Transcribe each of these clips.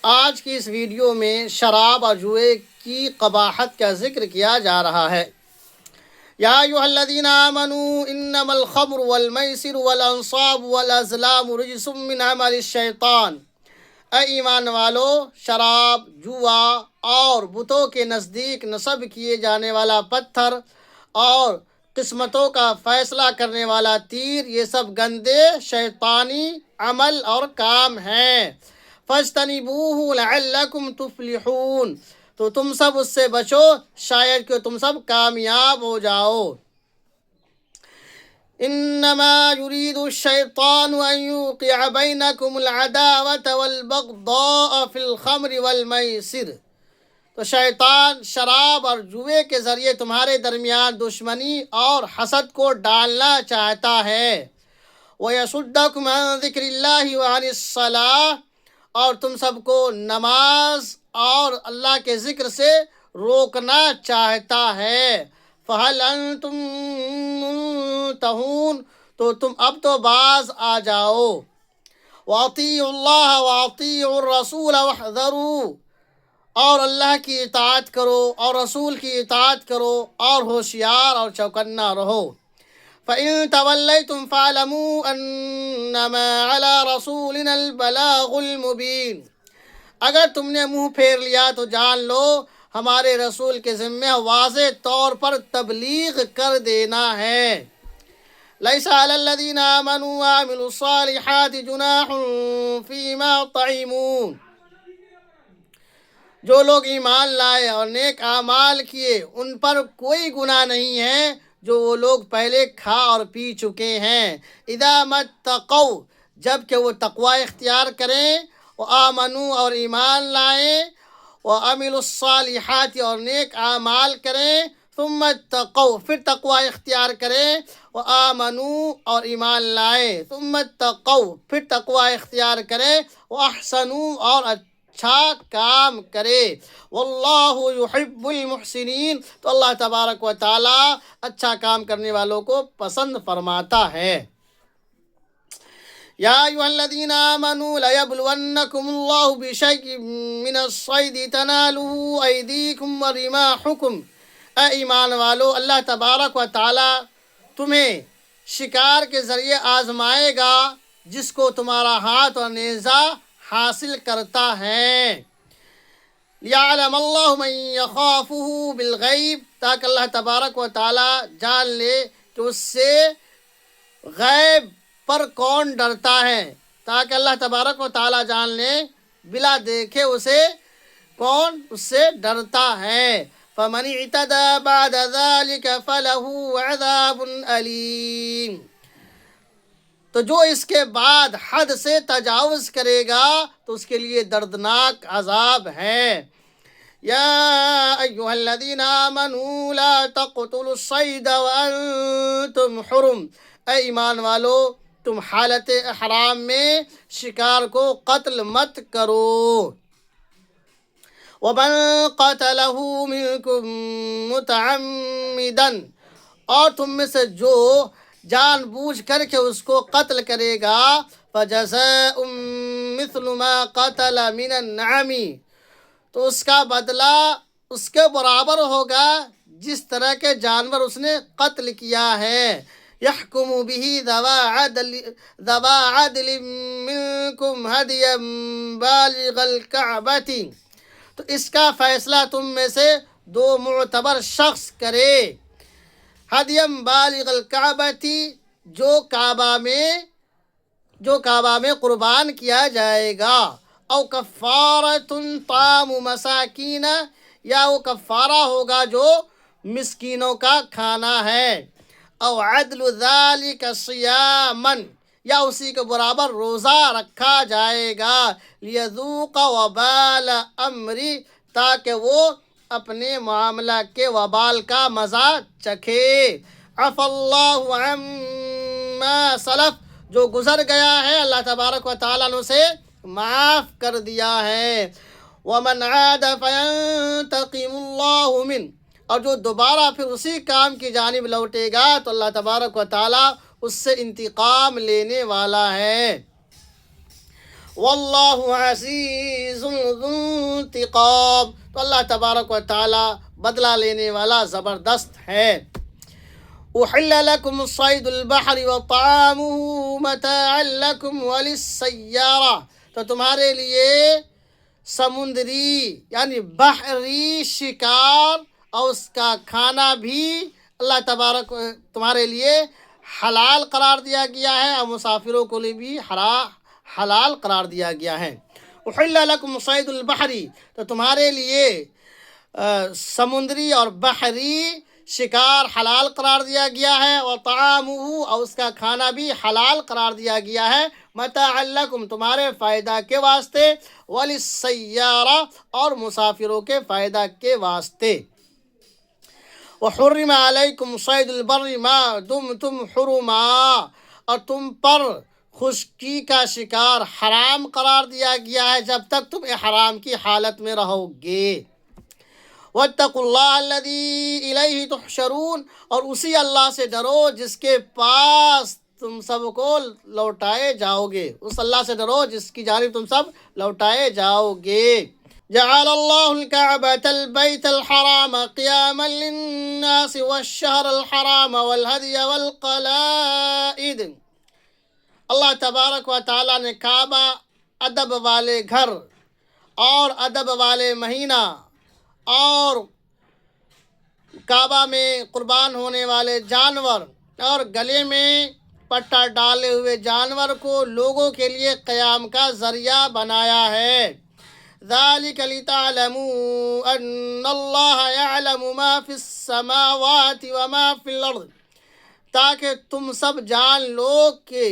آج کی اس ویڈیو میں شراب اور جوئے کی قباحت کا ذکر کیا جا رہا ہے۔ یا ایھا الذین آمنوا انما الخمر والمیسر والانصاب والازلام رجس من عمل الشیطان۔ اے ایمان والو، شراب، جوا اور بتوں کے نزدیک نصب کیے جانے والا پتھر اور قسمتوں کا فیصلہ کرنے والا تیر، یہ سب گندے شیطانی عمل اور کام ہیں۔ فاجتنبوہ لعلکم تفلحون، تو تم سب اس سے بچو شاید کہ تم سب کامیاب ہو جاؤ۔ انما یرید الشیطان ان یوقع بینکم العداوۃ والبغضاء فی الخمر والمیسر، تو شیطان شراب اور جوئے کے ذریعے تمہارے درمیان دشمنی اور حسد کو ڈالنا چاہتا ہے۔ وَيَصُدَّكُمْ عَنْ ذِكْرِ اللَّهِ وَعَنِ الصَّلَاةِ، اور تم سب کو نماز اور اللہ کے ذکر سے روکنا چاہتا ہے۔ فَهَلْ أَنْتُمْ مُنْتَهُونَ، تو تم اب تو باز آ جاؤ۔ وَأَطِيعُوا اللَّهَ وَأَطِيعُوا الرَّسُولَ وَاحْذَرُوا، اور اللہ کی اطاعت کرو اور رسول کی اطاعت کرو اور ہوشیار اور چوکنا رہو۔ فَإِن تَوَلَّيْتُمْ فَاعْلَمُوا أَنَّمَا عَلَى رَسُولِنَا الْبَلَاغُ الْمُبِينُ، اگر تم نے منہ پھیر لیا تو جان لو ہمارے رسول کے ذمہ واضح طور پر تبلیغ کر دینا ہے۔ لَيْسَ عَلَى الَّذِينَ آمَنُوا وَعَمِلُوا الصَّالِحَاتِ جُنَاحٌ فِيمَا طَعِمُوا، جو لوگ ایمان لائے اور نیک اعمال کیے ان پر کوئی گناہ نہیں ہے جو وہ لوگ پہلے کھا اور پی چکے ہیں۔ اذا متقوا، جب کہ وہ تقوی اختیار کریں، وآمنوا اور ایمان لائیں، وعملوا الصالحات اور نیک اعمال کریں، ثم اتقوا پھر تقوی اختیار کریں، وآمنوا اور ایمان لائیں، ثم اتقوا پھر تقوی اختیار کریں، واحسنوا اور اچھا کام کرے۔ واللہ یحب المحسنین، تو اللہ تبارک و تعالی اچھا کام کرنے والوں کو پسند فرماتا ہے۔ یا ایھا الذین آمنوا لیبلونکم اللہ بشیء من الصید تنالہ ایدیکم ورماحکم، اے ایمان والو، اللہ تبارک و تعالی تمہیں شکار کے ذریعے آزمائے گا جس کو تمہارا ہاتھ اور نیزہ حاصل کرتا ہے۔ لِيَعْلَمَ اللَّهُ مَن يَخَافُهُ بِالْغَيْبِ، تاکہ اللہ تبارک و تعالی جان لے کہ اس سے غیب پر کون ڈرتا ہے، تاکہ اللہ تبارک و تعالی جان لے بلا دیکھے اسے کون اس سے ڈرتا ہے۔ فَمَنِ اعْتَدَىٰ بَعْدَ ذَلِكَ فَلَهُ عَذَابٌ أَلِيمٌ، تو جو اس کے بعد حد سے تجاوز کرے گا تو اس کے لیے دردناک عذاب ہے۔ یا ایھا الذین آمنوا لا تقتلوا الصید وانتم حرم، اے ایمان والو، تم حالت احرام میں شکار کو قتل مت کرو۔ ومن قتلہ منکم متعمدا، اور تم میں سے جو جان بوجھ کر کے اس کو قتل کرے گا، فجزاء مثل ما قتل من النعم، تو اس کا بدلہ اس کے برابر ہوگا جس طرح کے جانور اس نے قتل کیا ہے۔ یحکم بہ ذوی عدل منکم ھدیا بالغ الکعبۃ، تو اس کا فیصلہ تم میں سے دو معتبر شخص کرے۔ ھدیم بالغ الکعبۃ، جو کعبہ میں قربان کیا جائے گا۔ او کفارۃ طعام مساکین، یا وہ کفارہ ہوگا جو مسکینوں کا کھانا ہے۔ او عدل ذلک صیاما، یا اسی کے برابر روزہ رکھا جائے گا۔ لیذوق وبال امری، تاکہ وہ اپنے معاملہ کے وبال کا مزہ چکھے۔ عفا اللہ عما سلف، جو گزر گیا ہے اللہ تبارک و تعالیٰ نے اسے معاف کر دیا ہے۔ ومن عاد فینتقم اللہ منہ، اور جو دوبارہ پھر اسی کام کی جانب لوٹے گا تو اللہ تبارک و تعالیٰ اس سے انتقام لینے والا ہے۔ واللہ عزیز ذو انتقام، تو اللہ تبارک و تعالی بدلہ لینے والا زبردست ہے۔ احل لکم صید البحر وطعامه متاعا لکم وللسیارہ، تو تمہارے لیے سمندری یعنی بحری شکار اور اس کا کھانا بھی اللہ تبارک تمہارے لیے حلال قرار دیا گیا ہے، اور مسافروں کے لیے بھی حلال قرار دیا گیا ہے۔ احل لکم صید البحری، تو تمہارے لیے سمندری اور بحری شکار حلال قرار دیا گیا ہے، وطعامہ، اور اس کا کھانا بھی حلال قرار دیا گیا ہے، متاعا لکم، تمہارے فائدہ کے واسطے، وللسیارہ، اور مسافروں کے فائدہ کے واسطے۔ وحرم علیکم صید البر ما دمتم حرما، اور تم پر خشکی کا شکار حرام قرار دیا گیا ہے جب تک تم احرام کی حالت میں رہو گے۔ واتقوا اللہ الذی الیہ تحشرون، اور اسی اللہ سے ڈرو جس کے پاس تم سب کو لوٹائے جاؤ گے، اس اللہ سے ڈرو جس کی جانب تم سب لوٹائے جاؤ گے۔ جعل اللہ الكعبة البيت الحرام قیاما للناس والشہر الحرام والہدی والقلائد، اللہ تبارک و تعالیٰ نے کعبہ ادب والے گھر اور ادب والے مہینہ اور کعبہ میں قربان ہونے والے جانور اور گلے میں پٹا ڈالے ہوئے جانور کو لوگوں کے لیے قیام کا ذریعہ بنایا ہے۔ ذالک لتعلموا ان اللہ یعلم ما فی السماوات وما فی الارض، تاکہ تم سب جان لو کہ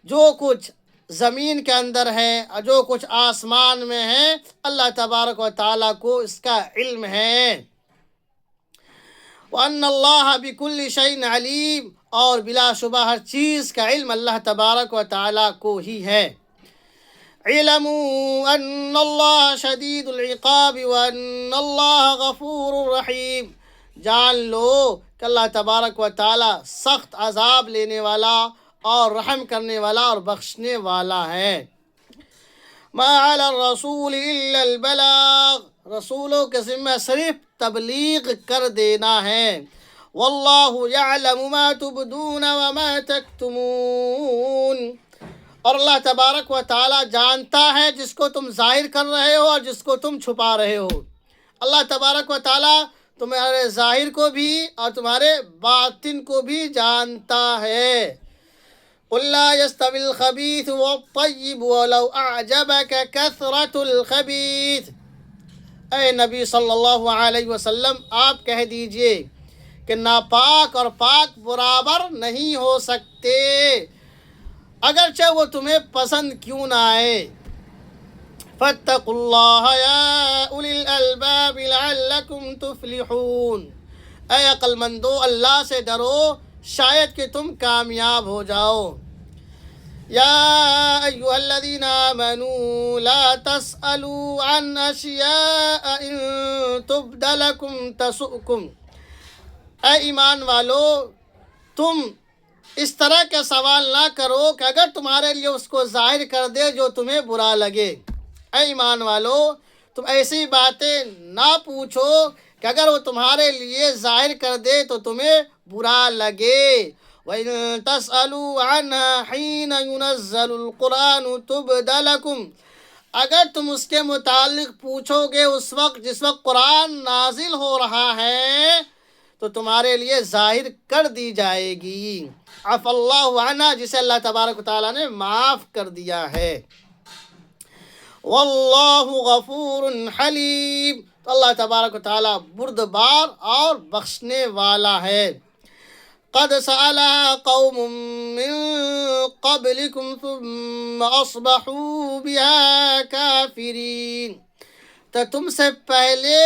جو کچھ زمین کے اندر ہے اور جو کچھ آسمان میں ہے اللہ تبارک و تعالیٰ کو اس کا علم ہے۔ وَأَنَّ اللَّهَ بِكُلِّ شَيْءٍ عَلِيمٌ، اور بلا شبہ ہر چیز کا علم اللہ تبارک و تعالیٰ کو ہی ہے۔ اعلموا ان اللہ شدید العقاب وان اللہ غفور رحیم، جان لو کہ اللہ تبارک و تعالیٰ سخت عذاب لینے والا اور رحم کرنے والا اور بخشنے والا ہے۔ ما علی الرسول الا البلاغ، رسولوں کے ذمہ صرف تبلیغ کر دینا ہے۔ واللہ یعلم ما تبدون وما تکتمون، اور اللہ تبارک و تعالیٰ جانتا ہے جس کو تم ظاہر کر رہے ہو اور جس کو تم چھپا رہے ہو۔ اللہ تبارک و تعالیٰ تمہارے ظاہر کو بھی اور تمہارے باطن کو بھی جانتا ہے۔ قل لا يستوي الخبيث والطيب ولو أعجبك كثرة الخبيث، اے نبی صلی اللہ علیہ وسلم آپ کہہ دیجئے کہ ناپاک اور پاک برابر نہیں ہو سکتے، اگرچہ وہ تمہیں پسند کیوں نہ آئے۔ فاتقوا اللہ یا اولی الالباب لعلکم تفلحون، اے عقل مندو اللہ سے ڈرو شاید کہ تم کامیاب ہو جاؤ۔ یا ایھا الذین آمنوا لا تسألوا عن اشیاء ان تبد لکم تسؤکم، اے ایمان والو تم اس طرح کا سوال نہ کرو کہ اگر تمہارے لیے اس کو ظاہر کر دے جو تمہیں برا لگے۔ اے ایمان والو تم ایسی باتیں نہ پوچھو کہ اگر وہ تمہارے لیے ظاہر کر دے تو تمہیں برا لگے۔ وَإِن تَسْأَلُوا عَنْهَا حِينَ يُنَزَّلُ الْقُرْآنُ تُبْدَ لَكُمْ، اگر تم اس کے متعلق پوچھو گے اس وقت جس وقت قرآن نازل ہو رہا ہے تو تمہارے لیے ظاہر کر دی جائے گی۔ عفا اللہ عنہ، جسے اللہ تبارک و تعالیٰ نے معاف کر دیا ہے۔ واللہ غفور حلیم، تو اللہ تبارک و تعالیٰ بردبار اور بخشنے والا ہے۔ قد سألها قوم من قبلكم ثم أصبحوا بها كافرين، تو تم سے پہلے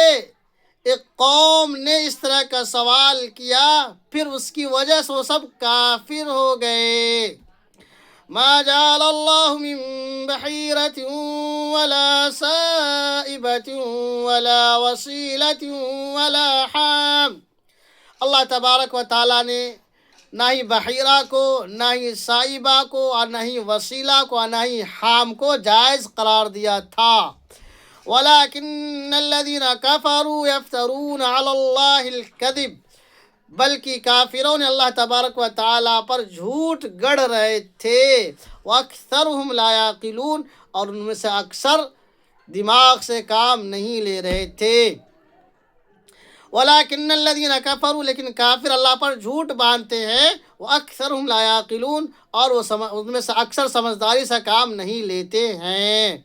ایک قوم نے اس طرح کا سوال کیا پھر اس کی وجہ سے وہ سب کافر ہو گئے۔ ما جعل اللہ من بحیرۃ ولا سائبۃ ولا وصیلۃ ولا حام، اللہ تبارک و تعالیٰ نے نہ ہی بحیرہ کو، نہ ہی سائبہ کو، اور نہ ہی وسیلہ کو، اور نہ ہی حام کو جائز قرار دیا تھا۔ وَلَكِنَّ الَّذِينَ كَفَرُوا يَفْتَرُونَ عَلَى اللَّهِ الْكَذِبَ، بلکہ کافروں نے اللہ تبارک و تعالیٰ پر جھوٹ گڑھ رہے تھے۔ وَأَكْثَرُهُمْ لَا يَعْقِلُونَ، اور ان میں سے اکثر دماغ سے کام نہیں لے رہے تھے۔ وَلَكِنَّ الَّذِينَ كَفَرُوا، لیکن کافر اللہ پر جھوٹ باندھتے ہیں۔ وَأَكْثَرُهُمْ لَا يَعْقِلُونَ، اور وہ ان میں سے اکثر سمجھداری سے کام نہیں لیتے ہیں۔